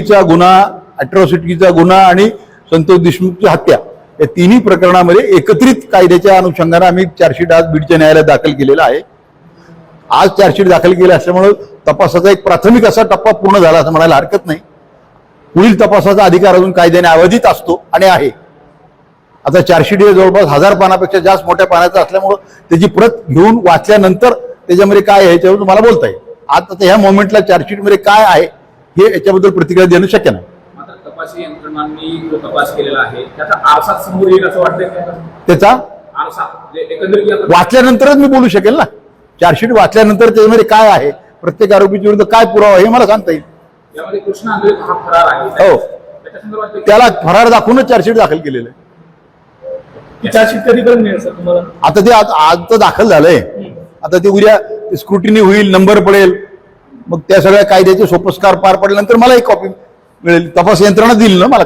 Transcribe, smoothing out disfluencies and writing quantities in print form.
खुनाचा गुन्हा, अॅट्रॉसिटीचा गुन्हा आणि संतोष देशमुखची हत्या या तिन्ही प्रकरणामध्ये एकत्रित कायद्याच्या अनुषंगाने आम्ही चार्जशीट आज बीडच्या न्यायालयात दाखल केलेला आहे. आज चार्जशीट दाखल केली असल्यामुळे तपासाचा एक प्राथमिक असा टप्पा पूर्ण झाला असं म्हणायला हरकत नाही. पुढील तपासाचा अधिकार अजून कायद्याने अवधित असतो आणि आहे. आता चार्जशीट हे जवळपास 1000 पानापेक्षा जास्त मोठ्या पानाचं असल्यामुळं त्याची प्रत घेऊन वाचल्यानंतर त्याच्यामध्ये काय आहे याच्यावर तुम्हाला बोलता येईल. आता ह्या मोमेंटला चार्जशीटमध्ये काय आहे हे याच्याबद्दल प्रतिक्रिया देणं शक्य नाही. मात्र तपासी यंत्रणांनी जो तपास केलेला आहे त्याचा आरसा समोर येईल असं वाटतंय का? त्याचा आरसा म्हणजे एकंदरीत वाचल्यानंतरच मी बोलू शकेल ना. चार्जशीट वाचल्यानंतर त्याच्यामध्ये काय आहे, प्रत्येक आरोपीच्या विरुद्ध काय पुरावा हे मला सांगता येईल. यामध्ये कृष्ण आंधळे हा फरार आहे. हो, त्याच्या संदर्भात त्याला फरार दाखवूनच चार्जशीट दाखल केलेलं आहे. चार्जशीट कधीपर्यंत मिळेल सर तुम्हाला? आता ते आज तर दाखल झालंय. आता ते उद्या स्क्रुटिनी होईल, नंबर पडेल, मग त्या सगळ्या कायद्याचे सोपस्कार पार पडल्यानंतर मला एक कॉपी मिळेल. तपास यंत्रणा दिली ना मला.